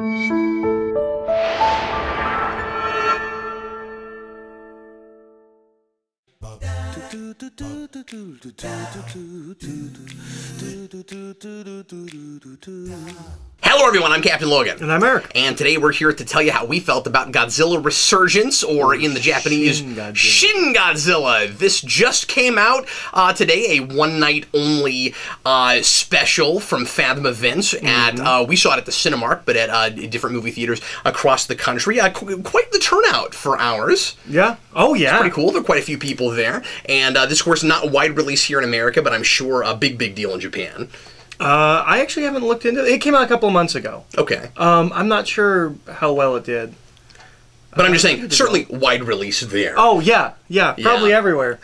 Hello everyone, I'm Captain Logan. And I'm Eric. And today we're here to tell you how we felt about Godzilla Resurgence, or in the Japanese, Shin Godzilla. This just came out today, a one-night-only special from Fathom Events. We saw it at the Cinemark, but at different movie theaters across the country. Quite the turnout for ours. Yeah. Oh, yeah. It's pretty cool. There are quite a few people there. And this, of course, not a wide release here in America, but I'm sure a big deal in Japan. I actually haven't looked into it. It came out a couple of months ago. Okay. I'm not sure how well it did. But I'm just saying, certainly wide release there. Oh, yeah. Yeah, probably everywhere.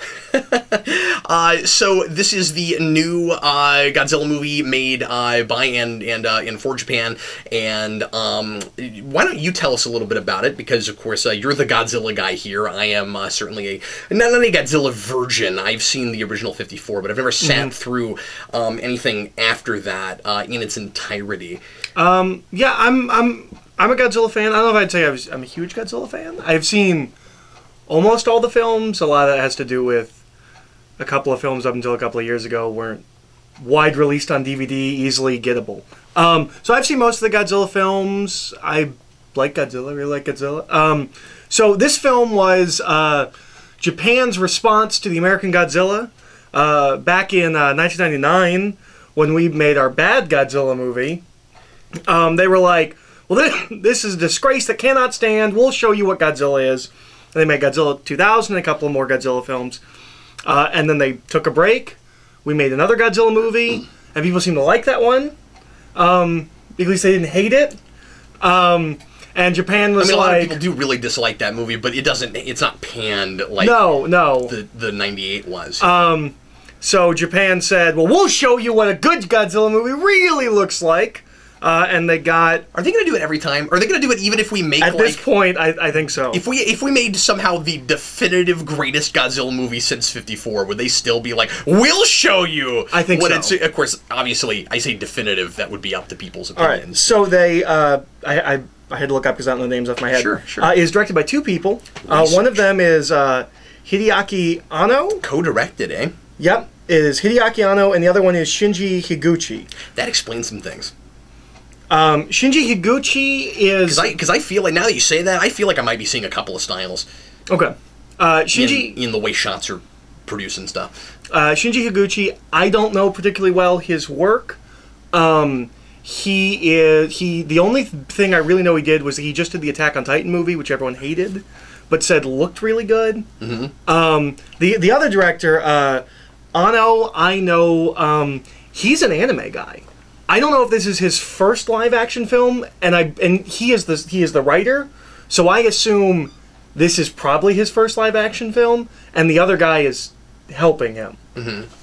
So this is the new Godzilla movie made by and for Japan. And why don't you tell us a little bit about it? Because, of course, you're the Godzilla guy here. I am certainly not a Godzilla virgin. I've seen the original 54, but I've never sat through anything after that in its entirety. Yeah, I'm a Godzilla fan. I don't know if I'd say I'm a huge Godzilla fan. I've seen almost all the films. A lot of that has to do with a couple of films up until a couple of years ago weren't wide released on DVD, easily gettable. So I've seen most of the Godzilla films. I like Godzilla, really like Godzilla. So this film was Japan's response to the American Godzilla back in 1999 when we made our bad Godzilla movie. They were like, well, this is a disgrace that cannot stand. We'll show you what Godzilla is. And they made Godzilla 2000 and a couple of more Godzilla films. And then they took a break. We made another Godzilla movie. And people seem to like that one. At least they didn't hate it. And Japan was like... a lot of people do really dislike that movie, but it's not panned like the 98 was. So Japan said, well, we'll show you what a good Godzilla movie really looks like. And they got... Are they going to do it every time? Are they going to do it even if we make, At this point, I think so. If we made somehow the definitive greatest Godzilla movie since 54, would they still be like, we'll show you? I think so. Of course, obviously, I say definitive, that would be up to people's opinions. All right, so they... I had to look up because I don't know the names off my head. Sure. It is directed by two people. One of them is Hideaki Anno. Co-directed, eh? Yep, it is Hideaki Anno, and the other one is Shinji Higuchi. That explains some things. Shinji Higuchi is... Because I feel like, now that you say that, I feel like I might be seeing a couple of styles. Okay. Shinji... In the way shots are produced and stuff. Shinji Higuchi, I don't know particularly well his work. The only thing I really know he did was he just did the Attack on Titan movie, which everyone hated, but said looked really good. The other director, Anno, I know, he's an anime guy. I don't know if this is his first live-action film, and he is the writer, so I assume this is probably his first live-action film, and the other guy is helping him.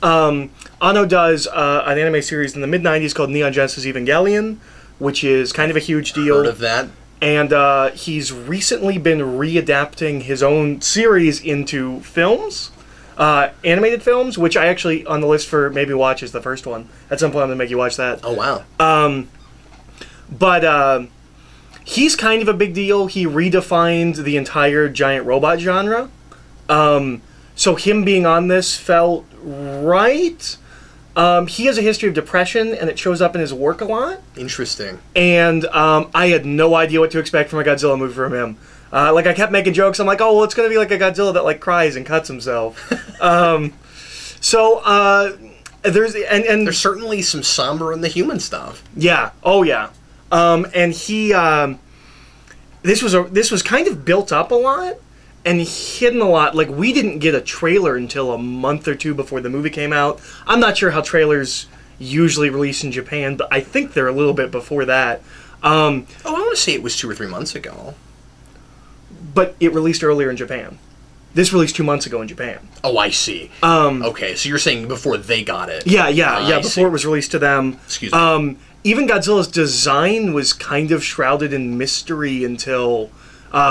Anno does an anime series in the mid-90s called Neon Genesis Evangelion, which is kind of a huge deal. Heard of that. And he's recently been readapting his own series into films. Animated films, which I actually, on the list for maybe watch, is the first one. At some point I'm going to make you watch that. Oh, wow. But he's kind of a big deal. He redefined the entire giant robot genre. So him being on this felt right. He has a history of depression, and it shows up in his work a lot. Interesting. And I had no idea what to expect from a Godzilla movie from him. Like, I kept making jokes. I'm like, oh, well, it's going to be like a Godzilla that, like, cries and cuts himself. There's certainly some somber in the human stuff. Yeah. Oh, yeah. And he... This was kind of built up a lot and hidden a lot. Like, we didn't get a trailer until a month or two before the movie came out. I'm not sure how trailers usually release in Japan, but I think they're a little bit before that. I want to say it was 2 or 3 months ago. But it released earlier in Japan. This released 2 months ago in Japan. Oh, I see. Okay, so you're saying before they got it. Yeah, before it was released to them. Excuse me. Even Godzilla's design was kind of shrouded in mystery until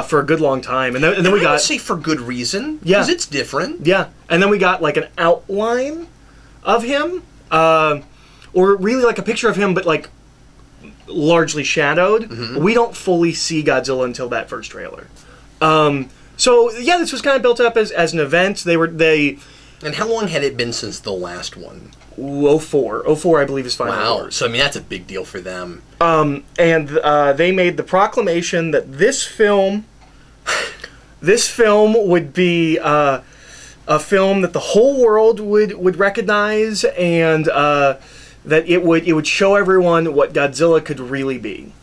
for a good long time. And then we got... I would say for good reason, yeah, because it's different. Yeah, and then we got like an outline of him, or really like a picture of him, but like largely shadowed. We don't fully see Godzilla until that first trailer. So yeah, this was kind of built up as an event. And how long had it been since the last one? 04, I believe, is final. Wow. So I mean, that's a big deal for them. And they made the proclamation that this film would be a film that the whole world would recognize, and that it would show everyone what Godzilla could really be.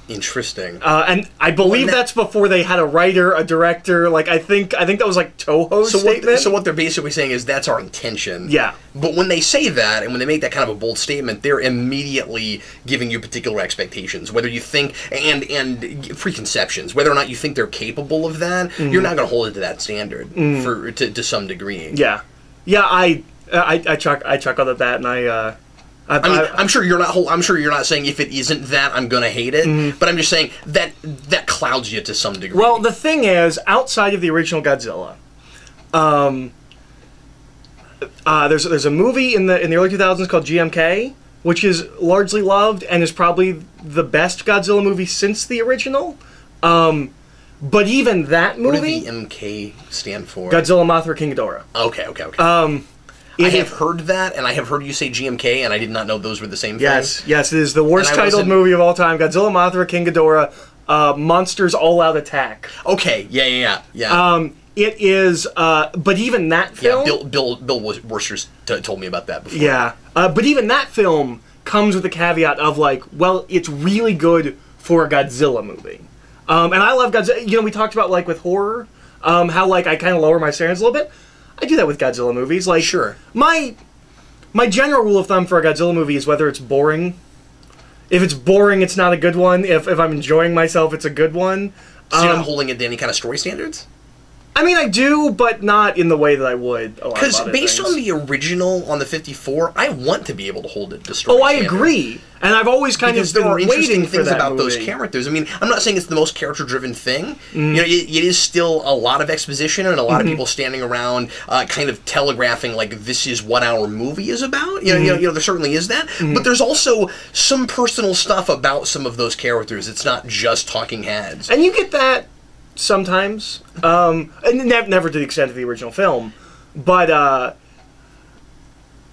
Interesting. And I believe that's before they had a writer, a director. Like I think that was like Toho's statement. So what they're basically saying is that's our intention. Yeah. But when they say that, and when they make that kind of a bold statement, they're immediately giving you particular expectations. Whether you think and preconceptions, whether or not you think they're capable of that, you're not going to hold it to that standard to some degree. Yeah. Yeah. I chuckled at that, and I'm sure you're not. I'm sure you're not saying if it isn't that, I'm gonna hate it. But I'm just saying that clouds you to some degree. Well, the thing is, outside of the original Godzilla, there's a movie in the early 2000s called GMK, which is largely loved and is probably the best Godzilla movie since the original. But even that movie, what did the MK stand for? Godzilla, Mothra, King Ghidorah. Okay. I have heard that, and I have heard you say GMK, and I did not know those were the same thing. Yes, it is the worst titled movie of all time. Godzilla, Mothra, King Ghidorah, Monsters All Out Attack. Okay, yeah. It is, but even that film... Yeah, Bill Worcester told me about that before. Yeah, but even that film comes with the caveat of, like, well, it's really good for a Godzilla movie. And I love Godzilla. You know, we talked about, like, with horror, how, like, I kind of lower my standards a little bit. I do that with Godzilla movies. Like, sure. My general rule of thumb for a Godzilla movie is whether it's boring. If it's boring, it's not a good one. If I'm enjoying myself, it's a good one. So you're not holding it to any kind of story standards? I mean, I do, but not in the way that I would a lot of Because other based things. on the original on the 54, I want to be able to hold it to story I standards. agree. And I've always kind because of there been are interesting waiting for things that about movie. those characters. I mean, I'm not saying it's the most character-driven thing. You know, it is still a lot of exposition and a lot of people standing around, kind of telegraphing like this is what our movie is about. You know, there certainly is that. But there's also some personal stuff about some of those characters. It's not just talking heads. And you get that sometimes, and never to the extent of the original film, but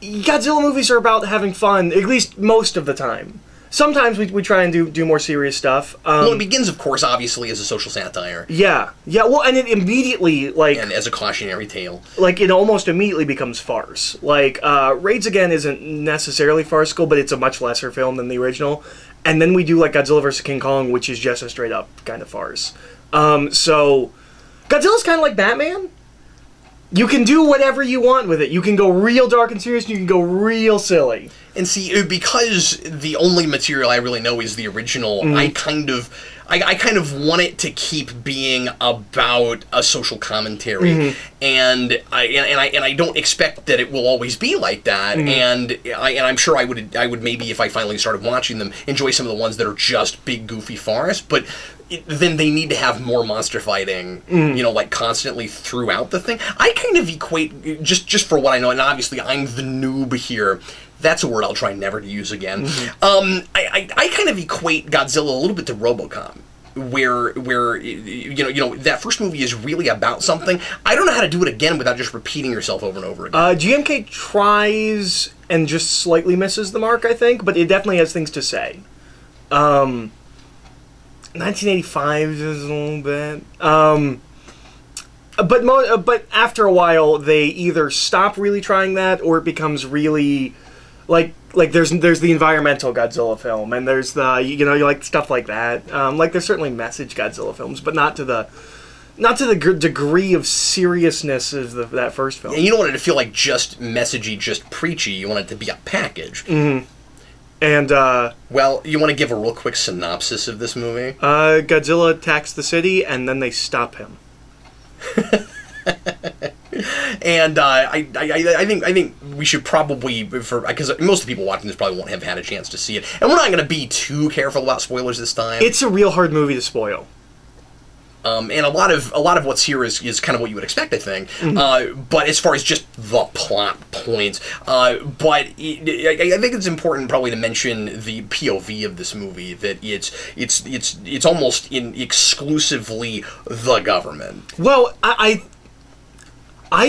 Godzilla movies are about having fun, at least most of the time. Sometimes we try and do more serious stuff. Well, it begins, of course, obviously, as a social satire. Yeah. Well, and it immediately, like... And as a cautionary tale. Like, it almost immediately becomes farce. Like, Raids Again isn't necessarily farcical, but it's a much lesser film than the original. And then we do, like, Godzilla vs. King Kong, which is just a straight-up kind of farce. So, Godzilla's kind of like Batman. You can do whatever you want with it. You can go real dark and serious, and you can go real silly. And see, because the only material I really know is the original, I kind of want it to keep being about a social commentary, and I don't expect that it will always be like that. And I'm sure I would maybe, if I finally started watching them, enjoy some of the ones that are just big goofy farce, but. Then they need to have more monster fighting, you know, like constantly throughout the thing. I kind of equate, just for what I know, and obviously I'm the noob here. That's a word I'll try never to use again. I kind of equate Godzilla a little bit to RoboCop, where you know that first movie is really about something. I don't know how to do it again without just repeating yourself over and over again. GMK tries and just slightly misses the mark, I think, but it definitely has things to say. 1985 is a little bit, but after a while they either stop really trying that, or it becomes really like there's the environmental Godzilla film, and there's the you like stuff like that. Like there's certainly message Godzilla films, but not to the degree of seriousness of that first film. And you don't want it to feel like just messagey, just preachy. You want it to be a package. And, well, you want to give a real quick synopsis of this movie? Godzilla attacks the city, and then they stop him. And I think we should probably, because most of the people watching this probably won't have had a chance to see it, and we're not going to be too careful about spoilers this time. It's a real hard movie to spoil. and a lot of what's here is kind of what you would expect, I think. But as far as just the plot points, I think it's important probably to mention the POV of this movie, that it's almost exclusively the government. Well, I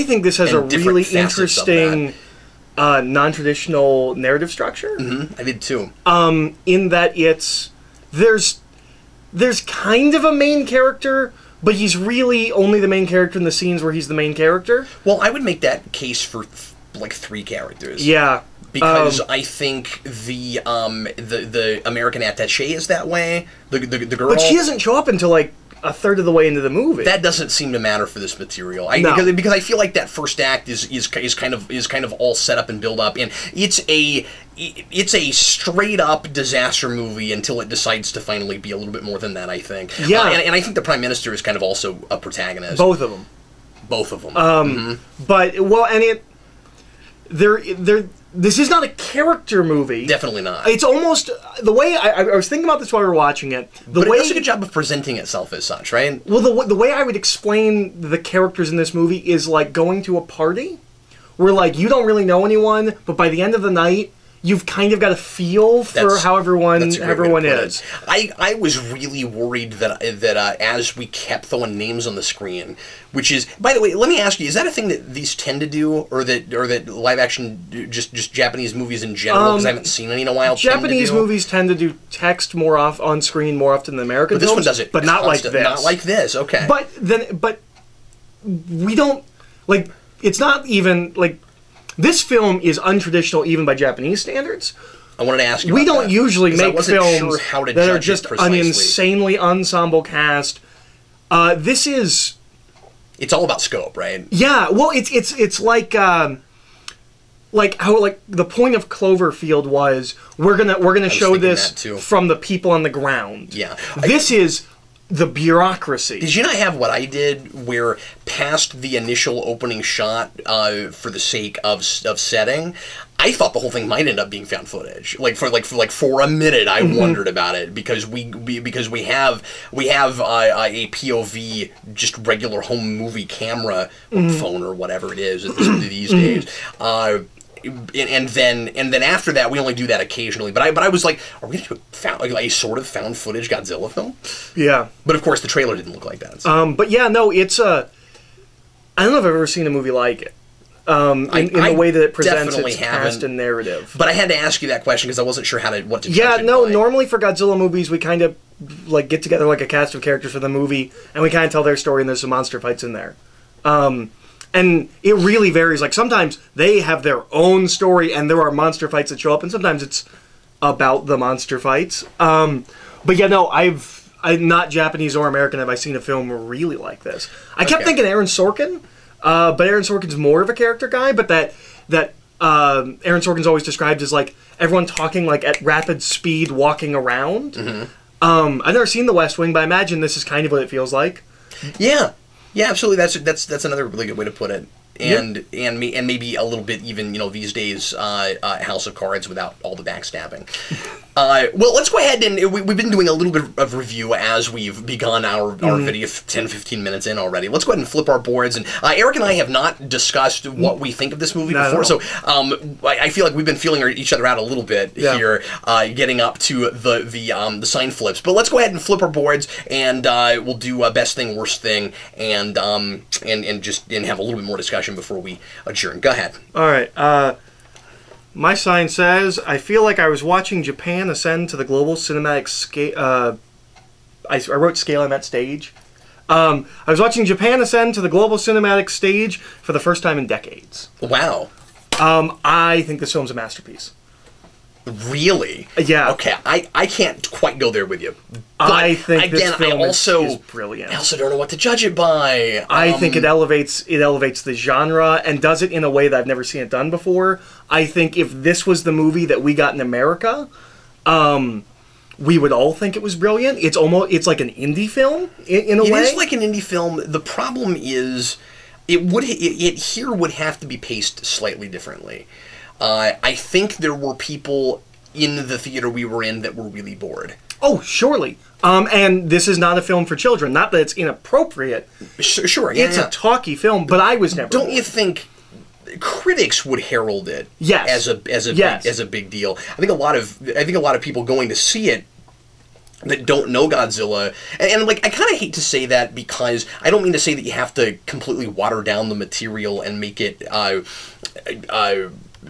think this has a really interesting non-traditional narrative structure. I did too. In that there's kind of a main character, but he's really only the main character in the scenes where he's the main character. Well, I would make that case for like 3 characters. Yeah. Because I think the American attaché is that way. The girl, but she doesn't show up until like a third of the way into the movie. That doesn't seem to matter for this material. No. Because I feel like that first act is kind of all set up and build up, and it's a straight up disaster movie until it decides to finally be a little bit more than that, I think. Yeah. And I think the Prime Minister is kind of also a protagonist. Both of them. But well, and this is not a character movie. Definitely not. It's almost the way I was thinking about this while we were watching it. But it does a good job of presenting itself as such, right? Well, the way I would explain the characters in this movie is like going to a party where like you don't really know anyone, but by the end of the night, you've kind of got a feel for how everyone is. I was really worried that as we kept throwing names on the screen, which is, by the way, let me ask you, is that a thing that these tend to do, or that live action, just Japanese movies in general, because I haven't seen any in a while? Japanese movies tend to do text more on screen more often than American films. This one does it, but not like this. Not like this. Okay. But we don't like. It's not even like. This film is untraditional even by Japanese standards. I wanted to ask you We about don't that, usually make films that are just an precisely. insanely ensemble cast. This is... It's all about scope, right? Yeah, well, it's like how the point of Cloverfield was we're gonna show this from the people on the ground. Yeah. This is the bureaucracy. Did you not have what I did, where past the initial opening shot, for the sake of setting, I thought the whole thing might end up being found footage. For a minute, I wondered about it because we have a POV, just regular home movie camera, or phone or whatever it is these days. And then after that, we only do that occasionally. But I was like, are we going to do a sort of found footage Godzilla film? Yeah. But of course, the trailer didn't look like that. So. But yeah, no, it's a. I don't know if I've ever seen a movie like it. In the way that it presents its cast and narrative. But I had to ask you that question because I wasn't sure what to. Yeah, no. Normally for Godzilla movies, we kind of like get together like a cast of characters for the movie, and we kind of tell their story, and there's some monster fights in there. And it really varies. Like, sometimes they have their own story, and there are monster fights that show up, and sometimes it's about the monster fights. But yeah, no, I'm not Japanese or American have I seen a film really like this. I kept thinking Aaron Sorkin, but Aaron Sorkin's more of a character guy, but that Aaron Sorkin's always described as, like, everyone talking, like, at rapid speed, walking around. I've never seen The West Wing, but I imagine this is kind of what it feels like. Yeah. Yeah, absolutely. That's another really good way to put it. And maybe a little bit even, these days, House of Cards without all the backstabbing. Well, let's go ahead and we've been doing a little bit of review as we've begun our video 10-15 minutes in already. Let's go ahead and flip our boards. And Eric and I have not discussed what we think of this movie before, so I feel like we've been feeling each other out a little bit here, getting up to the sign flips. But let's go ahead and flip our boards, and we'll do best thing, worst thing, and have a little bit more discussion before we adjourn. Go ahead. All right. My sign says, I feel like I was watching Japan ascend to the global cinematic scale. I wrote scale, I meant stage. I was watching Japan ascend to the global cinematic stage for the first time in decades. Wow. I think this film's a masterpiece. Really? Yeah. Okay, I can't quite go there with you. But I think this film is brilliant. I also don't know what to judge it by. I think it elevates the genre and does it in a way that I've never seen it done before. I think if this was the movie that we got in America, we would all think it was brilliant. It's like an indie film in a way. It is like an indie film. The problem is it here would have to be paced slightly differently. I think there were people in the theater we were in that were really bored. Oh, surely. And this is not a film for children. Not that it's inappropriate. Sure, yeah, It's a talky film, but I was never. Don't you think critics would herald it Yes. as a big deal? I think a lot of people going to see it that don't know Godzilla, and like, I kind of hate to say that, because I don't mean to say that you have to completely water down the material and make it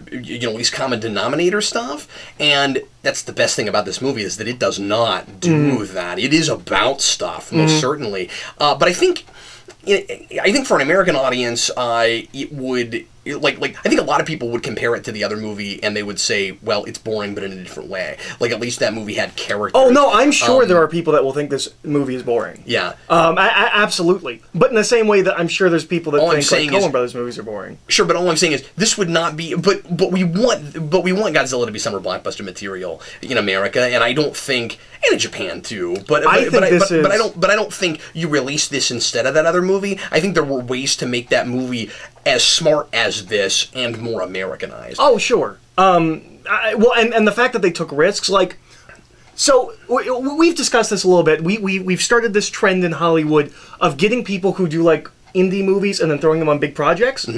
least common denominator stuff. And that's the best thing about this movie, is that it does not do that. It is about stuff, most certainly. But I think for an American audience, it would, I think a lot of people would compare it to the other movie, and they would say, well, it's boring, but in a different way. Like, at least that movie had characters. Oh, no, I'm sure there are people that will think this movie is boring. Yeah. Absolutely. But in the same way that I'm sure there's people that think Coen Brothers movies are boring. Sure, but all I'm saying is, this would not be, but we want Godzilla to be summer blockbuster material in America, and I don't think, and in Japan too, but I don't think you release this instead of that other movie. I think there were ways to make that movie as smart as this and more Americanized. Oh, sure. And the fact that they took risks, like, so we've discussed this a little bit. We've started this trend in Hollywood of getting people who do like indie movies and then throwing them on big projects.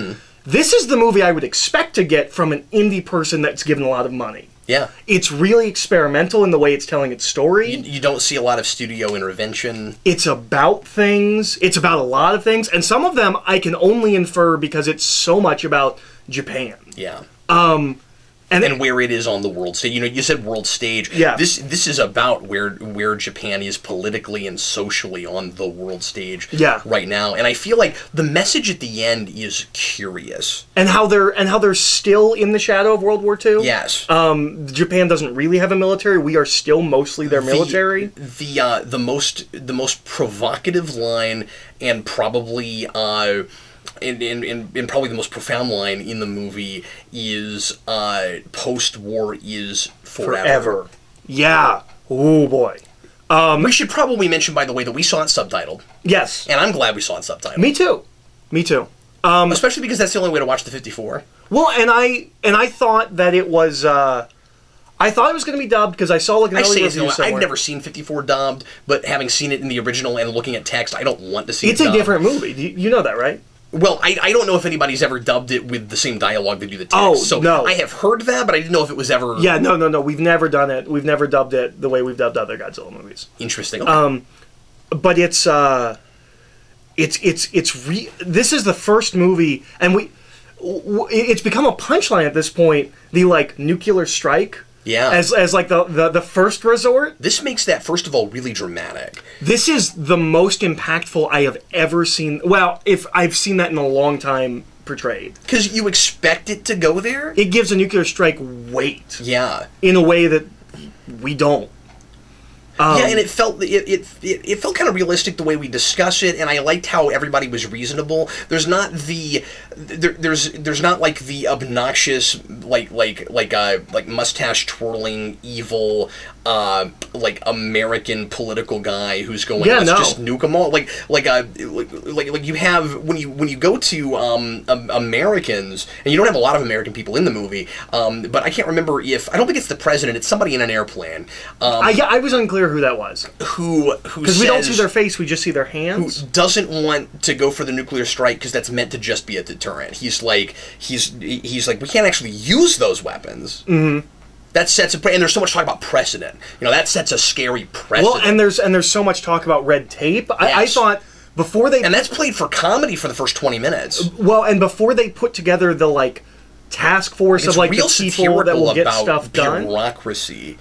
This is the movie I would expect to get from an indie person that's given a lot of money. Yeah. It's really experimental in the way it's telling its story. You don't see a lot of studio intervention. It's about things. It's about a lot of things. And some of them I can only infer because it's so much about Japan. Yeah. And where it is on the world stage. You said world stage. Yeah. This is about where Japan is politically and socially on the world stage right now. And I feel like the message at the end is curious. And how they're still in the shadow of World War II. Yes. Japan doesn't really have a military. We are still mostly their military. The most provocative line, and probably and probably the most profound line in the movie, is post-war is forever. Yeah. Oh, boy. We should probably mention, by the way, that we saw it subtitled. Yes. And I'm glad we saw it subtitled. Me too. Especially because that's the only way to watch the 54. Well, and I thought that it was... I thought it was going to be dubbed because I saw like an early review somewhere. I've never seen 54 dubbed, but having seen it in the original and looking at text, I don't want to see it dubbed. It's a different movie. You know that, right? Well, I don't know if anybody's ever dubbed it with the same dialogue they do the text. Oh, so no. I have heard that, but I didn't know if it was ever... Yeah, no. We've never done it. We've never dubbed it the way we've dubbed other Godzilla movies. Interesting. Okay. But this is the first movie, and it's become a punchline at this point, the, like, nuclear strike. Yeah. As like the first resort. This makes that, first of all, really dramatic. This is the most impactful I have ever seen. Well, if I've seen that in a long time portrayed. Because you expect it to go there? It gives a nuclear strike weight. Yeah. In a way that we don't. Yeah, and it felt kind of realistic the way we discuss it, and I liked how everybody was reasonable. There's not there's not like the obnoxious like mustache twirling evil like American political guy who's going, let's just nuke them all. Like you have when you go to Americans, and you don't have a lot of American people in the movie, but I can't remember I don't think it's the president. It's somebody in an airplane. I was unclear who that was. Who because we don't see their face, we just see their hands. Who doesn't want to go for the nuclear strike because that's meant to just be a deterrent. He's like we can't actually use those weapons. Mm-hmm. That sets and there's so much talk about precedent. That sets a scary precedent. Well, and there's so much talk about red tape. Yes. I thought before they and that's played for comedy for the first 20 minutes. Well, and before they put together the like task force of like the people that will get stuff done. Bureaucracy.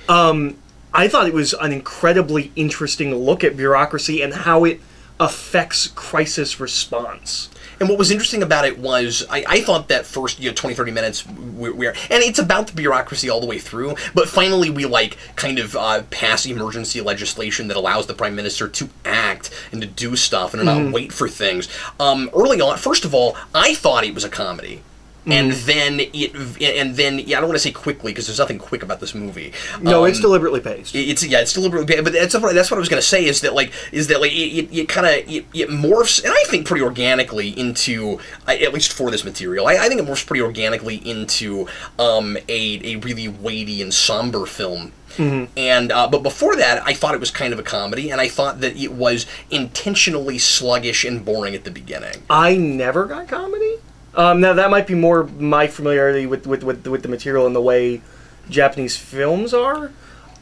I thought it was an incredibly interesting look at bureaucracy and how it affects crisis response. And what was interesting about it was, I thought that first 20, 30 minutes, and it's about the bureaucracy all the way through, but finally we kind of pass emergency legislation that allows the Prime Minister to act and to do stuff and to not wait for things. Early on, first of all, I thought it was a comedy. And then yeah, I don't want to say quickly because there's nothing quick about this movie. No, it's deliberately paced. It's deliberately paced, but that's what I was going to say is that it kind of morphs, and I think pretty organically into at least for this material. I think it morphs pretty organically into a really weighty and somber film. And but before that, I thought it was kind of a comedy, and I thought that it was intentionally sluggish and boring at the beginning. I never got comedy. Now that might be more my familiarity with the material and the way Japanese films are.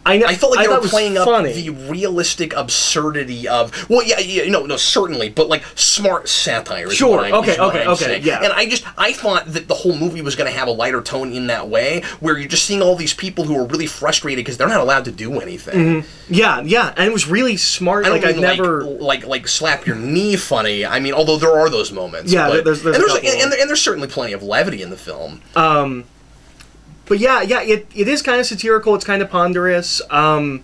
I felt like they were playing up the realistic absurdity of no, certainly, but like smart satire. Sure. Okay. Yeah. And I thought that the whole movie was going to have a lighter tone in that way, where you're just seeing all these people who are really frustrated because they're not allowed to do anything. Yeah, and it was really smart. I don't mean like slap your knee funny. I mean, although there are those moments. Yeah, but, there's there's certainly plenty of levity in the film. But yeah, it is kind of satirical. It's kind of ponderous. I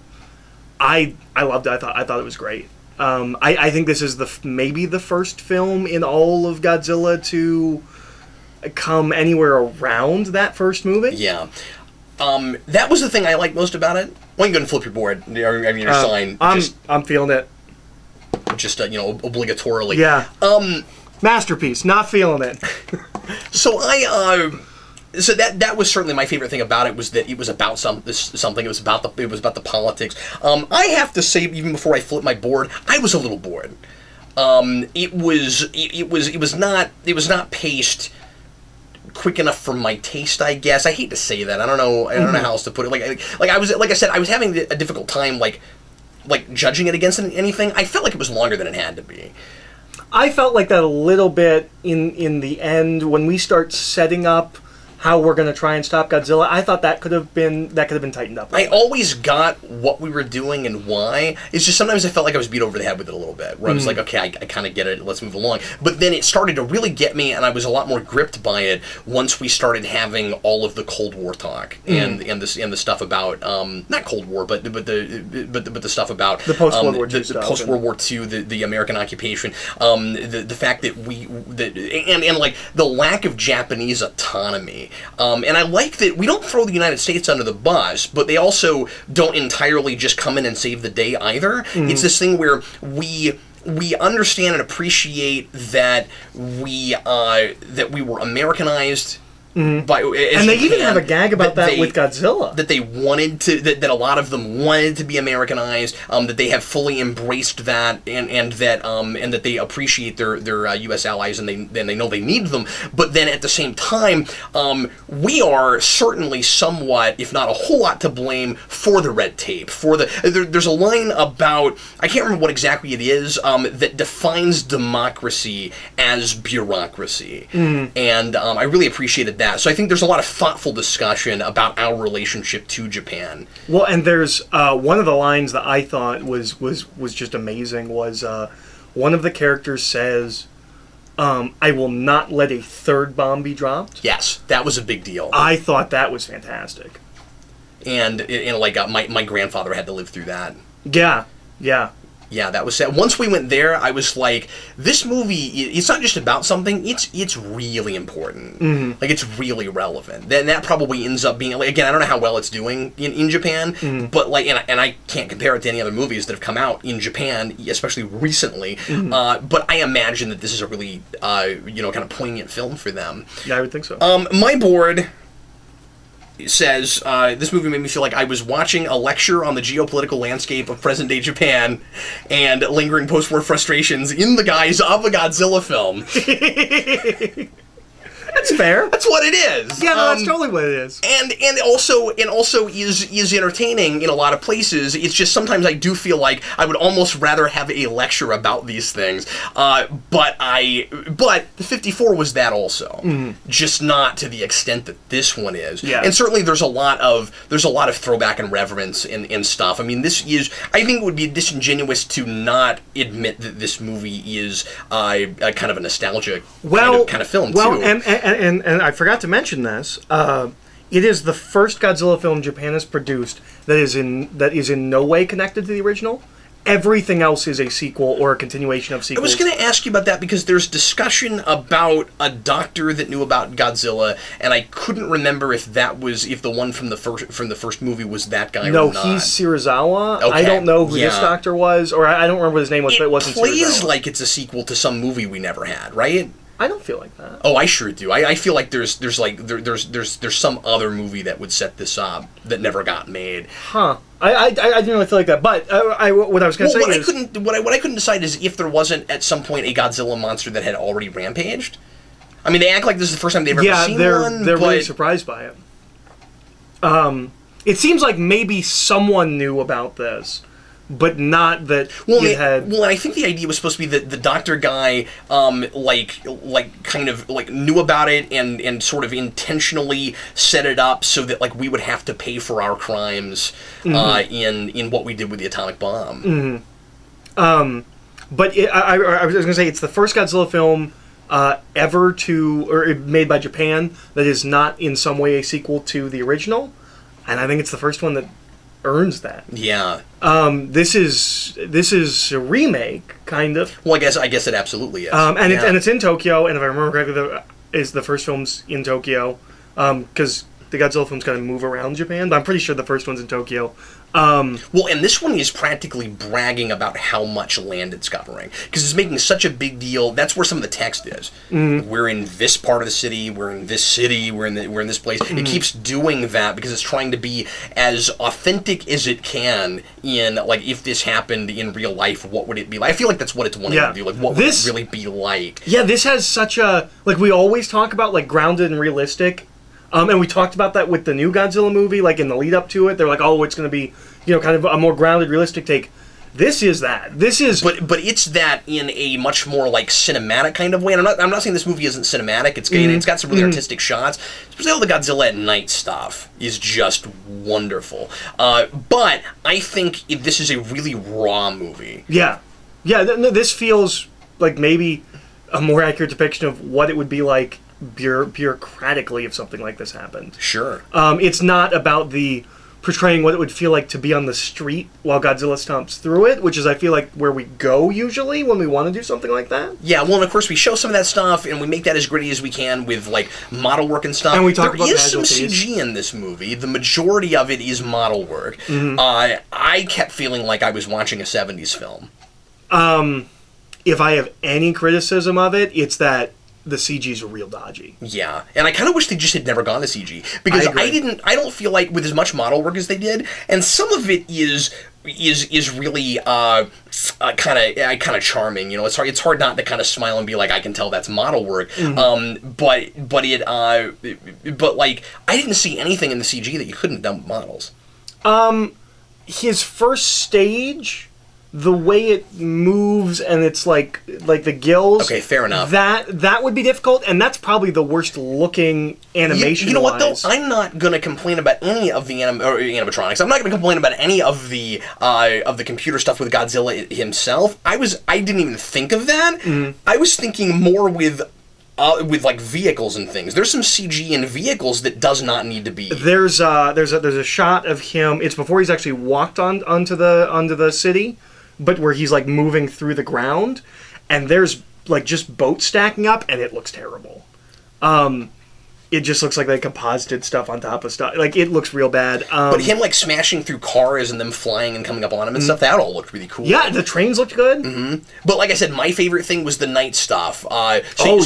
loved it. I thought it was great. I think this is maybe the first film in all of Godzilla to come anywhere around that first movie. Yeah. That was the thing I liked most about it. Why don't you go and flip your board? I mean, your sign. I'm feeling it. Just obligatorily. Yeah. Masterpiece. Not feeling it. So So that was certainly my favorite thing about it, was that it was about something. It was about the politics. I have to say, even before I flipped my board, I was a little bored. It was not paced quick enough for my taste, I guess. I hate to say that. I don't know how else to put it. Like I said, I was having a difficult time like judging it against anything. I felt like it was longer than it had to be. I felt like that a little bit in the end when we start setting up how we're going to try and stop Godzilla. I thought that could have been tightened up. I always got what we were doing and why. It's just sometimes I felt like I was beat over the head with it a little bit, where I was like, okay, I kind of get it, let's move along. But then it started to really get me, and I was a lot more gripped by it once we started having all of the Cold War talk and the stuff about not Cold War, but the stuff about the post World War II the post World War II, the American occupation, the fact that and like the lack of Japanese autonomy. And I like that we don't throw the United States under the bus, but they also don't entirely just come in and save the day either. It's this thing where we understand and appreciate that we were Americanized. And they even have a gag about that with Godzilla. That they wanted to, that a lot of them wanted to be Americanized. That they have fully embraced that, and that they appreciate their U.S. allies, and they know they need them. But then at the same time, we are certainly somewhat, if not a whole lot, to blame for the red tape. There's a line about, I can't remember what exactly it is, that defines democracy as bureaucracy, and I really appreciated that. So I think there's a lot of thoughtful discussion about our relationship to Japan. Well, and there's one of the lines that I thought was just amazing was one of the characters says, I will not let a third bomb be dropped. Yes, that was a big deal. I thought that was fantastic. And my grandfather had to live through that. Yeah, that was sad. Once we went there, I was like, this movie, it's not just about something, it's really important. Like, it's really relevant. Then that probably ends up being, like, again, I don't know how well it's doing in Japan, but, like, and I can't compare it to any other movies that have come out in Japan, especially recently, but I imagine that this is a really, kind of poignant film for them. Yeah, I would think so. My board says, this movie made me feel like I was watching a lecture on the geopolitical landscape of present-day Japan and lingering post-war frustrations in the guise of a Godzilla film. That's fair. That's what it is. Yeah, no, that's totally what it is. And also is entertaining in a lot of places. It's just sometimes I do feel like I would almost rather have a lecture about these things. But the 54 was that also, just not to the extent that this one is. Yeah. And certainly there's a lot of throwback and reverence in stuff. I mean, I think it would be disingenuous to not admit that this movie is a kind of a nostalgia kind of film too. And I forgot to mention this. It is the first Godzilla film Japan has produced that is in no way connected to the original, everything else is a sequel or a continuation of sequels. I was going to ask you about that because there's discussion about a doctor that knew about Godzilla, and I couldn't remember if the one from the first movie was that guy or not. No, he's Serizawa. Okay. I don't know who this doctor was, or I don't remember what his name was, but it wasn't Serizawa. It plays like it's a sequel to some movie we never had, right? I don't feel like that. Oh, I sure do. I feel like there's some other movie that would set this up that never got made. Huh. I didn't really feel like that. But what I was going to say is... What I couldn't decide is if there wasn't at some point a Godzilla monster that had already rampaged. I mean, they act like this is the first time they've ever seen one. Yeah, they're really surprised by it. It seems like maybe someone knew about this, but not that it had... Well, I think the idea was supposed to be that the doctor guy, kind of knew about it and sort of intentionally set it up so that we would have to pay for our crimes in what we did with the atomic bomb. But I was going to say it's the first Godzilla film ever made by Japan that is not in some way a sequel to the original, and I think it's the first one that earns that. Yeah. This is a remake, kind of. Well, I guess it absolutely is. And it's in Tokyo, and if I remember correctly, is the first film's in Tokyo, because the Godzilla films kind of move around Japan, but I'm pretty sure the first one's in Tokyo. Well, and this one is practically bragging about how much land it's covering, because it's making such a big deal. That's where some of the text is. We're in this part of the city. We're in this city. We're in this place. It keeps doing that because it's trying to be as authentic as it can in if this happened in real life, what would it be like? I feel like that's what it's wanting to do. What would it really be like? Yeah, this has such a we always talk about grounded and realistic. And we talked about that with the new Godzilla movie, in the lead up to it. They're like, oh, it's going to be, kind of a more grounded, realistic take. This is that. This is... But it's that in a much more, cinematic kind of way. And I'm not saying this movie isn't cinematic. It's got some really artistic shots. Especially all the Godzilla at night stuff is just wonderful. But I think this is a really raw movie. Yeah. Yeah, this feels like maybe a more accurate depiction of what it would be like bureaucratically if something like this happened. Sure. It's not about portraying what it would feel like to be on the street while Godzilla stomps through it, which is, I feel like, where we go usually when we want to do something like that. Yeah, well, and of course we show some of that stuff, and we make that as gritty as we can with, model work and stuff. And we talk about there is some CG in this movie. The majority of it is model work. I kept feeling like I was watching a 70s film. If I have any criticism of it, it's that the CG's real dodgy. Yeah, and I kind of wish they just had never gone to CG, because I don't feel like with as much model work as they did, and some of it is really kind of charming. It's hard not to kind of smile and be like, I can tell that's model work. But I didn't see anything in the CG that you couldn't have done with models. His first stage, the way it moves and it's like the gills. Okay, fair enough. That would be difficult, and that's probably the worst looking animation. You know what though? I'm not gonna complain about any of the animatronics. I'm not gonna complain about any of the computer stuff with Godzilla himself. I didn't even think of that. I was thinking more with vehicles and things. There's some CG in vehicles that does not need to be. There's a shot of him. It's before he's actually walked onto the city, but where he's moving through the ground, and there's just boats stacking up, and it looks terrible. It just looks like they composited stuff on top of stuff. It looks real bad. But him smashing through cars and them flying and coming up on him and stuff, that all looked really cool. Yeah, the trains looked good. But like I said, my favorite thing was the night stuff. So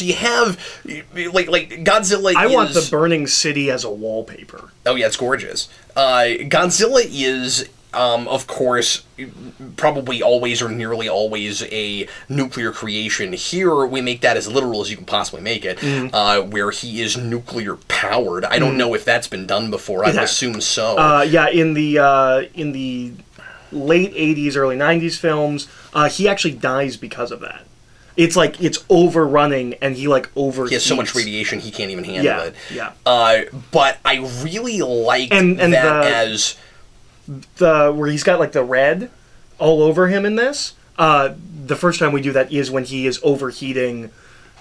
you have Godzilla. I want the burning city as a wallpaper. Oh yeah, it's gorgeous. Godzilla is. Of course, probably always or nearly always a nuclear creation. Here, we make that as literal as you can possibly make it, where he is nuclear powered. I don't know if that's been done before. I would assume so. Yeah, in the late 80s, early 90s films, he actually dies because of that. It's it's overrunning, and he overheats. He has so much radiation he can't even handle it. Yeah. But I really like that as... where he's got the red all over him in this. The first time we do that is when he is overheating,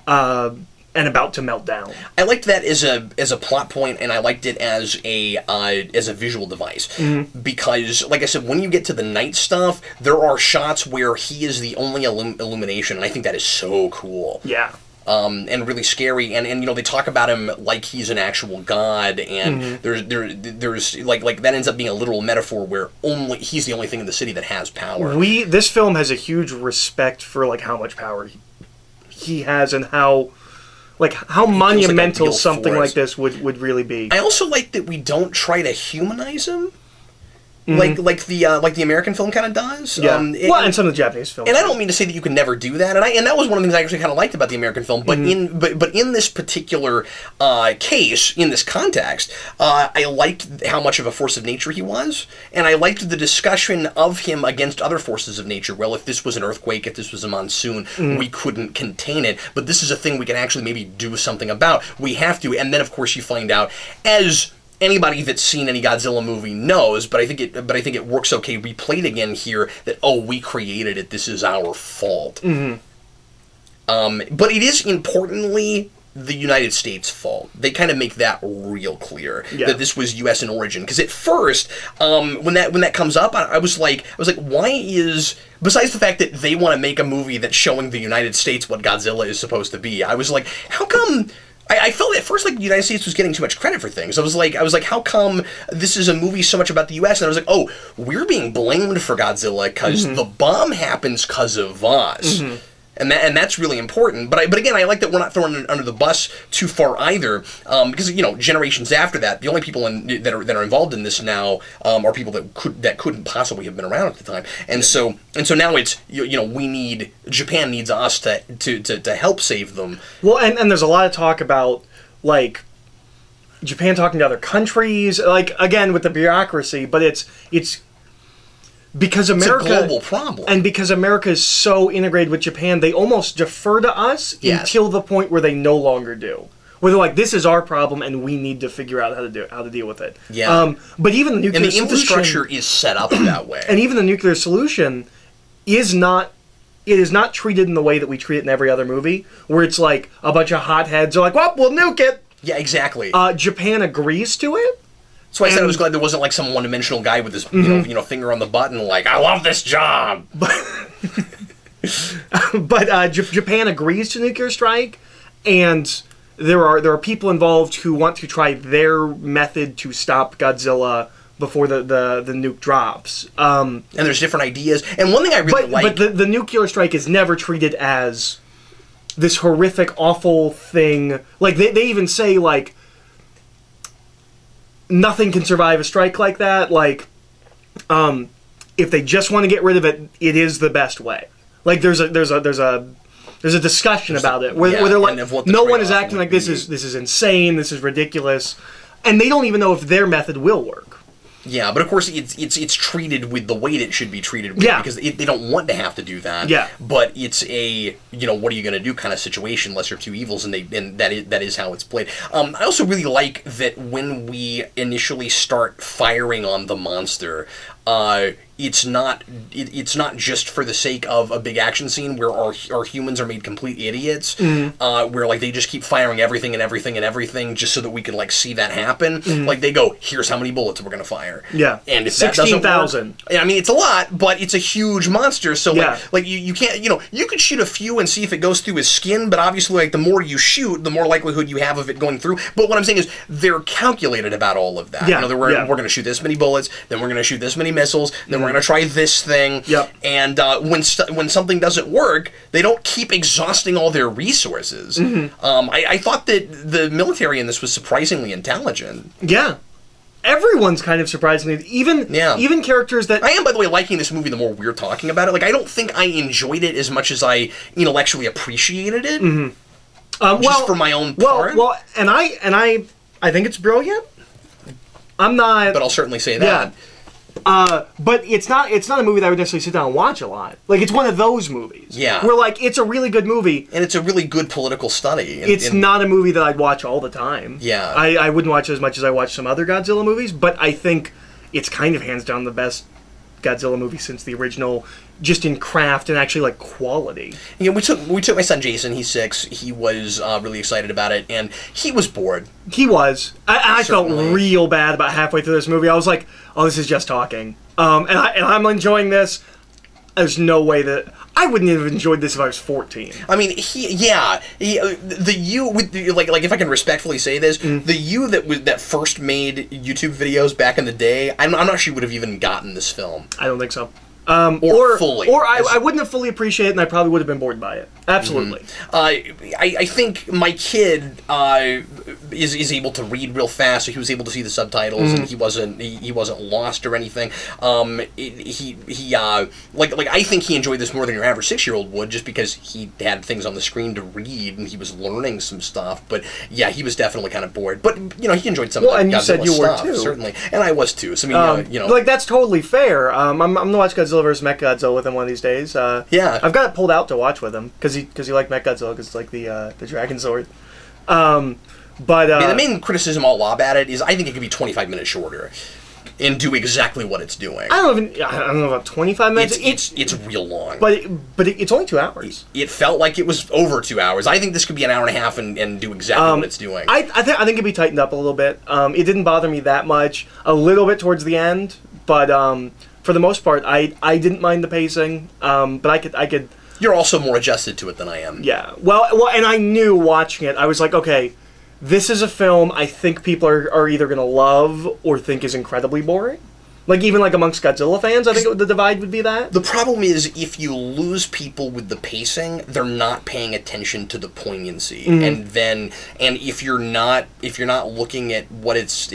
and and about to melt down. I liked that as a plot point, and I liked it as a visual device. Because, like I said, when you get to the night stuff, there are shots where he is the only illumination, and I think that is so cool. Yeah. And really scary, and you know, they talk about him like he's an actual god, and there's like that ends up being a literal metaphor where only he's the only thing in the city that has power. This film has a huge respect for like how much power he has, and how monumental like something like this would really be. I also like that we don't try to humanize him. Like the American film kind of does. Yeah. And some of the Japanese films. And I don't mean to say that you can never do that. And that was one of the things I actually kind of liked about the American film. But in this particular case, in this context, I liked how much of a force of nature he was, and I liked the discussion of him against other forces of nature. Well, if this was an earthquake, if this was a monsoon, we couldn't contain it. But this is a thing we can actually maybe do something about. We have to. And then, of course, you find out, as anybody that's seen any Godzilla movie knows, but I think it works okay replayed again here, that, oh, we created it, this is our fault. But it is importantly the United States' fault. They kind of make that real clear, that this was U.S. in origin. Because at first, when that comes up, I was like, why is, besides the fact that they want to make a movie that's showing the United States what Godzilla is supposed to be, I was like, how come? I felt at first like the United States was getting too much credit for things. I was like, how come this is a movie so much about the U.S.? And I was like, oh, we're being blamed for Godzilla because the bomb happens because of us. And that's really important. But again, I like that we're not throwing it under the bus too far either, because, you know, generations after that, the only people that are involved in this now are people that couldn't possibly have been around at the time. And so now it's, you know, Japan needs us to help save them. Well, and there's a lot of talk about, like, Japan talking to other countries, like, again with the bureaucracy, but it's because America, it's a global problem. And because America is so integrated with Japan, they almost defer to us until the point where they no longer do. Where they're like, this is our problem, and we need to figure out how to deal with it. Yeah. But even the nuclear solution, infrastructure is set up that way. And even the nuclear solution is not treated in the way that we treat it in every other movie, where it's like a bunch of hotheads are like, well, we'll nuke it. Yeah, exactly. Japan agrees to it. That's why I said I was glad there wasn't like some one-dimensional guy with his you know finger on the button like, I love this job. But Japan agrees to nuclear strike, and there are people involved who want to try their method to stop Godzilla before the nuke drops. And there's different ideas. And one thing I really like, but the nuclear strike is never treated as this horrific, awful thing. Like they even say like, nothing can survive a strike like that. Like, if they just want to get rid of it, it is the best way. Like, there's a discussion about it where they're like, no one is acting like this is insane, this is ridiculous, and they don't even know if their method will work. Yeah, but of course it's treated with the weight it should be treated with, because they don't want to have to do that. Yeah. But it's a, you know, what are you going to do kind of situation, lesser of two evils, and that is how it's played. I also really like that when we initially start firing on the monster, it's not just for the sake of a big action scene where our humans are made complete idiots, where like they just keep firing everything and everything and everything just so that we can like see that happen. Like they go, here's how many bullets we're gonna fire. Yeah, and if that doesn't work, I mean it's a lot, but it's a huge monster. So like you can't, you know, you could shoot a few and see if it goes through his skin, but obviously like the more you shoot, the more likelihood you have of it going through. But what I'm saying is they're calculated about all of that. Yeah, you know, we're gonna shoot this many bullets, then we're gonna shoot this many missiles, then we're gonna try this thing. Yep. And when something doesn't work, they don't keep exhausting all their resources. I thought that the military in this was surprisingly intelligent. Yeah. Everyone's kind of surprisingly, even characters that... I am, by the way, liking this movie the more we're talking about it. Like, I don't think I enjoyed it as much as I intellectually appreciated it. Just for my own part. Well, and I think it's brilliant. I'm not... But I'll certainly say that. But it's not a movie that I would necessarily sit down and watch a lot. Like, it's one of those movies. Yeah. Where, like, it's a really good movie. And it's a really good political study. It's not a movie that I'd watch all the time. Yeah. I wouldn't watch it as much as I watch some other Godzilla movies, but I think it's kind of hands down the best Godzilla movie since the original, just in craft and actually like quality. You know, we took my son Jason. He's 6. He was really excited about it, and he was bored. He was. I felt Certainly. real bad about halfway through this movie. I was like, oh, this is just talking. And I'm enjoying this. There's no way that I wouldn't have enjoyed this if I was 14. I mean, the you with like if I can respectfully say this, the you that first made YouTube videos back in the day, I'm not sure you would have even gotten this film. I don't think so. Fully. Or I wouldn't have fully appreciated it, and I probably would have been bored by it. Absolutely. I think my kid is able to read real fast, so he was able to see the subtitles, and he wasn't lost or anything. I think he enjoyed this more than your average 6-year-old would, just because he had things on the screen to read and he was learning some stuff. But yeah, he was definitely kind of bored. But you know, he enjoyed some of the and you Godzilla said you stuff, were too, certainly, and I was too. So I mean, you know, like that's totally fair. I'm gonna watch Godzilla vs. Mechagodzilla with him one of these days. Yeah, I've got it pulled out to watch with him because he liked Mechagodzilla because it's like the dragon sword. But I mean, the main criticism I'll lob at it is I think it could be 25 minutes shorter and do exactly what it's doing. I don't know about 25 minutes. It's real long. But it's only 2 hours. It felt like it was over 2 hours. I think this could be an hour and a half and do exactly what it's doing. I think it'd be tightened up a little bit. It didn't bother me that much. A little bit towards the end, but for the most part, I didn't mind the pacing. But I could. You're also more adjusted to it than I am. Yeah. Well, and I knew watching it, I was like, okay, this is a film I think people are either going to love or think is incredibly boring. Like, even like amongst Godzilla fans, I think the divide would be that. The problem is, if you lose people with the pacing, they're not paying attention to the poignancy, and if you're not looking at what it's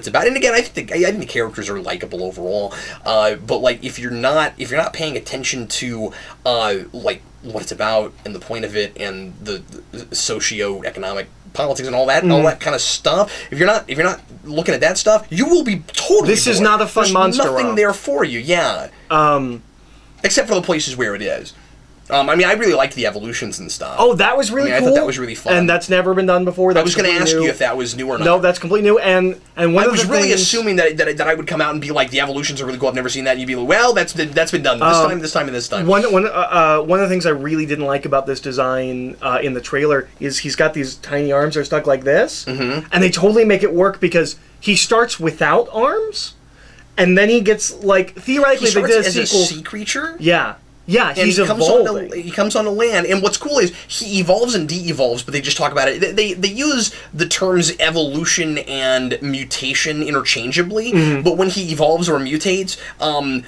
about, and again, I think the characters are likable overall, but like if you're not paying attention to like what it's about and the point of it and the socio-economic politics and all that kind of stuff. If you're not looking at that stuff, you will be totally This is bored. not a fun There's monster nothing romp. there for you, yeah. Except for the places where it is. I mean, I really liked the evolutions and stuff. Oh, that was really cool. I thought that was really fun. And that's never been done before. I was going to ask you if that was new or not. No, that's completely new. And one I of was the really things, assuming that I would come out and be like, the evolutions are really cool, I've never seen that, and you'd be like, well, that's been done this time, and this time. One of the things I really didn't like about this design in the trailer is he's got these tiny arms that are stuck like this, and they totally make it work because he starts without arms, and then he gets, like, theoretically, He they starts did a as a sequel. sea creature? Yeah. Yeah, And he's evolving. he comes onto land, and what's cool is he evolves and de-evolves, but they just talk about it. They use the terms evolution and mutation interchangeably, but when he evolves or mutates,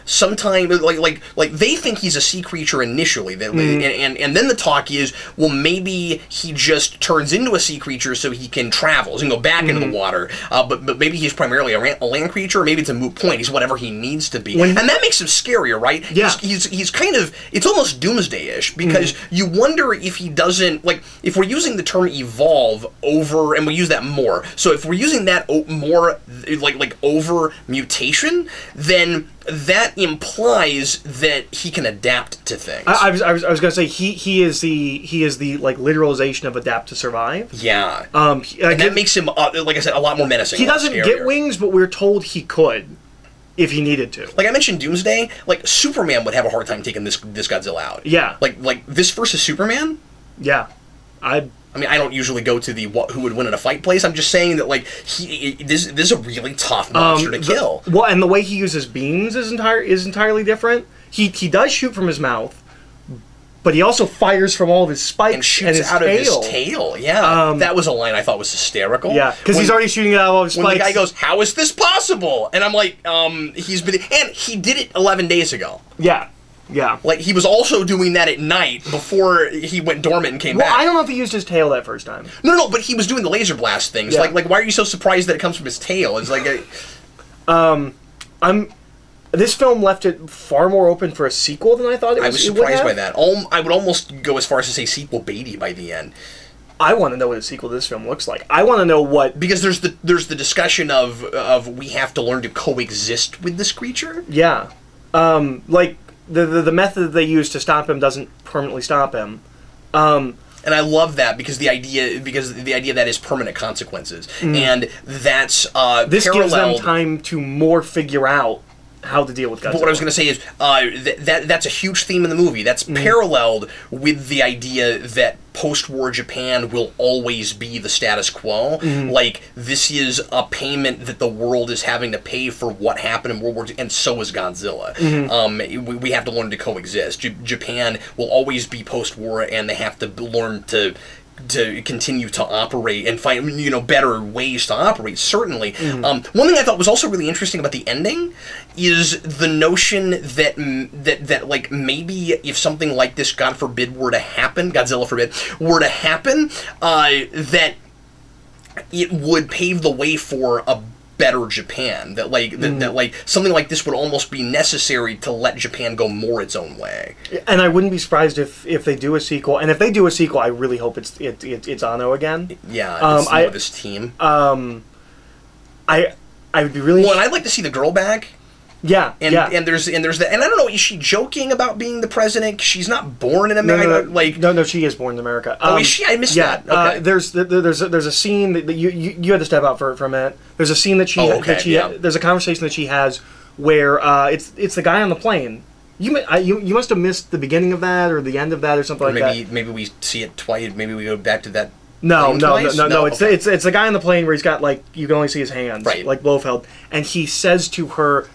sometimes like they think he's a sea creature initially, and then the talk is, well, maybe he just turns into a sea creature so he can travel, so he can go back into the water, but maybe he's primarily a land creature, or maybe it's a moot point. He's whatever he needs to be, and that makes him scarier, right? Yeah. He's kind of. It's almost doomsday-ish, because you wonder if he doesn't, like, if we're using the term evolve over, and we use that more, so if we're using that more, like over mutation, then that implies that he can adapt to things. I was gonna say he is the like literalization of adapt to survive. Yeah. And that makes him, like I said, a lot more menacing. He doesn't get wings, but we're told he could if he needed to. Like I mentioned Doomsday, like Superman would have a hard time taking this Godzilla out. Yeah. Like this versus Superman? Yeah. I mean, I don't usually go to the who would win in a fight place. I'm just saying that, like, this is a really tough monster to kill. Well, and the way he uses beams is entirely different. He does shoot from his mouth, but he also fires from all of his spikes and shoots his out tail. of his tail. Yeah, that was a line I thought was hysterical. Yeah, because he's already shooting it out of all his spikes. When the guy goes, "How is this possible?" and I'm like, he did it 11 days ago. Yeah. Yeah. Like, he was also doing that at night before he went dormant and came back. Well, I don't know if he used his tail that first time. No, but he was doing the laser blast things. Yeah. Like, why are you so surprised that it comes from his tail? It's like, this film left it far more open for a sequel than I thought it was. I was surprised by that. I would almost go as far as to say sequel baity by the end. I want to know what a sequel to this film looks like. I want to know what... Because there's the discussion of we have to learn to coexist with this creature. Yeah. Like, the method that they use to stop him doesn't permanently stop him. And I love that because the idea that is permanent consequences, and that's this gives them time to more figure out how to deal with Godzilla. But what I was going to say is that's a huge theme in the movie. That's paralleled with the idea that post-war Japan will always be the status quo. Like, this is a payment that the world is having to pay for what happened in World War II, and so is Godzilla. We have to learn to coexist. Japan will always be post-war, and they have to learn to continue to operate and find better ways to operate. Certainly, one thing I thought was also really interesting about the ending is the notion that like maybe if something like this, God forbid, were to happen, Godzilla forbid, were to happen, that it would pave the way for a better Japan. That like something like this would almost be necessary to let Japan go more its own way. And I wouldn't be surprised if they do a sequel. And if they do a sequel, I really hope it's Anno again. Yeah, it's this team. I would be really. Well, and I'd like to see the girl back. Yeah, and there's that, and I don't know, is she joking about being the president? 'Cause she's not born in America. No, she is born in America. Is she? I missed that. Okay. There's a scene that you had to step out for a minute. There's a scene that there's a conversation that she has where it's the guy on the plane. You must have missed the beginning of that or the end of that or something like that. Maybe we see it twice. Maybe we go back to that. No. Okay. It's the guy on the plane where he's got you can only see his hands, right, like Blofeld, and he says to her,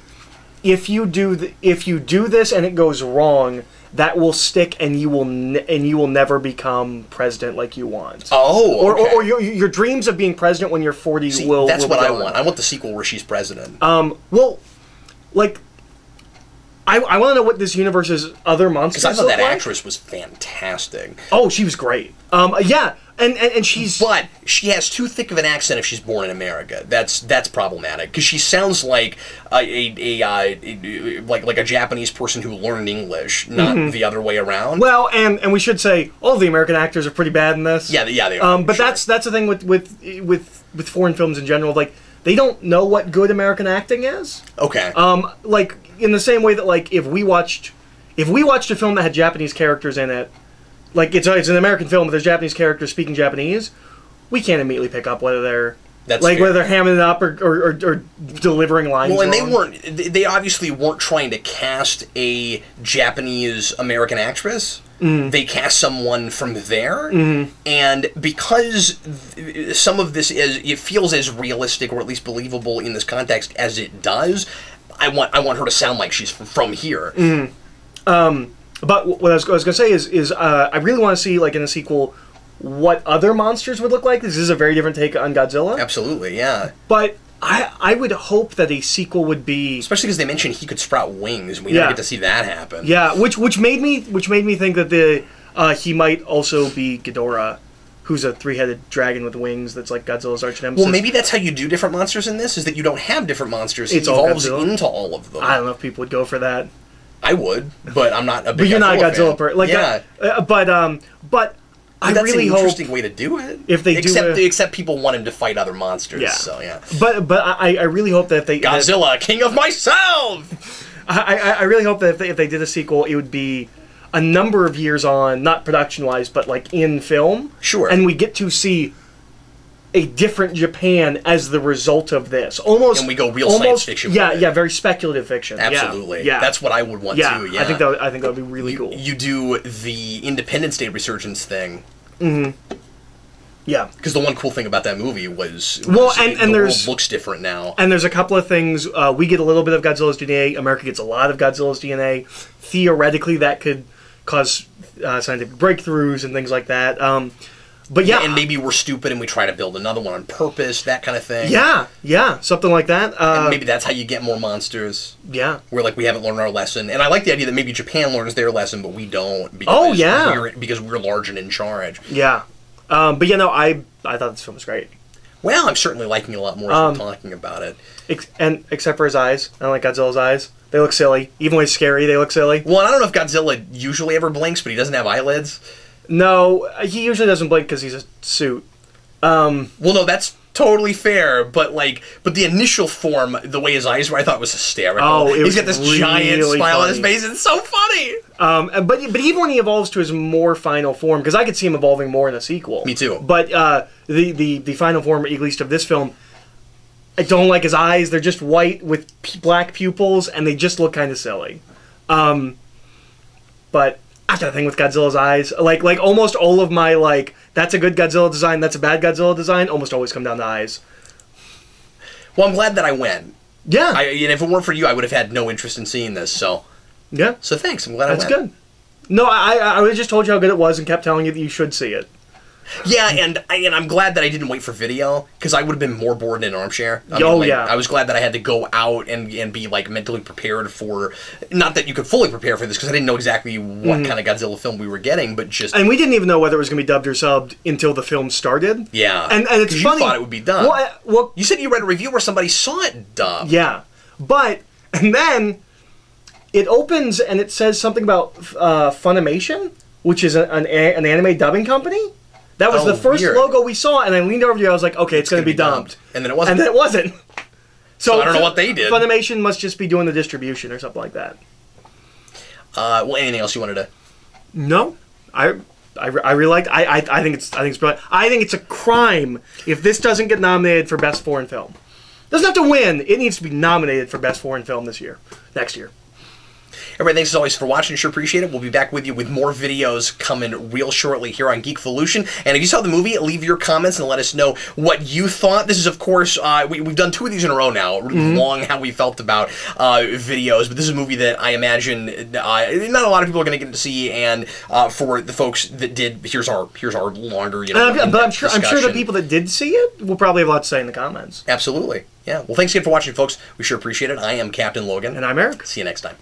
if you do this and it goes wrong, that will stick, and you will never become president like you want. Oh, okay. or your dreams of being president when you're 40 will. That's what I want. I want the sequel where she's president. Well, like, I want to know what this universe's other monsters. Because I thought that actress was fantastic. Oh, she was great. Yeah. And she's... But she has too thick of an accent if she's born in America. That's problematic. Because she sounds like like a Japanese person who learned English, not the other way around. Well, and we should say all the American actors are pretty bad in this. Yeah, they are. But sure. that's the thing with foreign films in general. Like, they don't know what good American acting is. Okay. Like, in the same way that, like, if we watched a film that had Japanese characters in it, like, it's an American film, but there's Japanese characters speaking Japanese, we can't immediately pick up whether they're whether they're hamming it up or delivering lines. Well, and wrong. they obviously weren't trying to cast a Japanese American actress. They cast someone from there, and because some of this it feels as realistic or at least believable in this context as it does, I want her to sound like she's from here. But what I was going to say is I really want to see, like, in a sequel, what other monsters would look like. This is a very different take on Godzilla. Absolutely, yeah. But I would hope that a sequel would be... Especially because they mentioned he could sprout wings, and we never get to see that happen. Yeah, which made me think that he might also be Ghidorah, who's a three-headed dragon with wings that's like Godzilla's arch nemesis. Well, maybe that's how you do different monsters in this, is that you don't have different monsters. He evolves into all of them. I don't know if people would go for that. I would, but I'm not a big But you're not a Godzilla person. Like, yeah. But I really hope... That's an interesting way to do it. If they except people want him to fight other monsters, yeah. So yeah. But I really hope that if they... Godzilla, king of myself! I really hope that if they did a sequel, it would be a number of years on, not production-wise, but, like, in film. Sure. And we get to see a different Japan as the result of this. Almost, and we go real science fiction. Yeah, very speculative fiction. Absolutely. Yeah. That's what I would want too. Yeah. I think that would be really cool. You do the Independence Day Resurgence thing. Yeah. Because the one cool thing about that movie was and the world looks different now. And there's a couple of things. We get a little bit of Godzilla's DNA. America gets a lot of Godzilla's DNA. Theoretically, that could cause scientific breakthroughs and things like that. But yeah, and maybe we're stupid and we try to build another one on purpose, that kind of thing. Yeah, something like that. And maybe that's how you get more monsters. Yeah. Where, like, we haven't learned our lesson. And I like the idea that maybe Japan learns their lesson, but we don't. Because because we're large and in charge. Yeah. But yeah, no, I thought this film was great. Well, I'm certainly liking it a lot more as we're talking about it. Except for his eyes. I don't like Godzilla's eyes. They look silly. Even when he's scary, they look silly. Well, I don't know if Godzilla usually ever blinks, but he doesn't have eyelids. No, he usually doesn't blink because he's a suit. Well, no, that's totally fair, but the initial form, the way his eyes were, I thought was hysterical. Oh, he's got this really giant smile on his face. It's so funny. But even when he evolves to his more final form, because I could see him evolving more in a sequel. Me too. But the final form, at least of this film, I don't like his eyes. They're just white with black pupils, and they just look kind of silly. But I've got a thing with Godzilla's eyes. Like almost all of my, like, that's a good Godzilla design, that's a bad Godzilla design, almost always come down to eyes. Well, I'm glad that I went. Yeah. And if it weren't for you, I would have had no interest in seeing this, so... Yeah. So thanks, I'm glad I went. That's good. No, I would have just told you how good it was and kept telling you that you should see it. Yeah, and I'm glad that I didn't wait for video, because I would have been more bored in an armchair. Yeah. I was glad that I had to go out and be, like, mentally prepared for... Not that you could fully prepare for this, because I didn't know exactly what kind of Godzilla film we were getting, but just... And we didn't even know whether it was going to be dubbed or subbed until the film started. Yeah. And it's funny... you thought it would be dubbed. Well, you said you read a review where somebody saw it dubbed. Yeah. But, and then, it opens and it says something about Funimation, which is an anime dubbing company. That was the first logo we saw, and I leaned over to you. I was like, "Okay, it's going to be dubbed." And then it wasn't. And then it wasn't. So I don't know what they did. Funimation must just be doing the distribution or something like that. Well, anything else you wanted to? No, I really liked. I think it's brilliant. I think it's a crime if this doesn't get nominated for Best Foreign Film. It doesn't have to win. It needs to be nominated for Best Foreign Film next year. Everybody, thanks as always for watching. Sure appreciate it. We'll be back with you with more videos coming real shortly here on Geekvolution. And if you saw the movie, leave your comments and let us know what you thought. This is, of course, we've done 2 of these in a row now. Long how we felt about videos. But this is a movie that I imagine not a lot of people are going to get to see. And for the folks that did, here's our longer, but I'm sure the people that did see it will probably have a lot to say in the comments. Absolutely. Yeah. Well, thanks again for watching, folks. We sure appreciate it. I am Captain Logan. And I'm Eric. See you next time.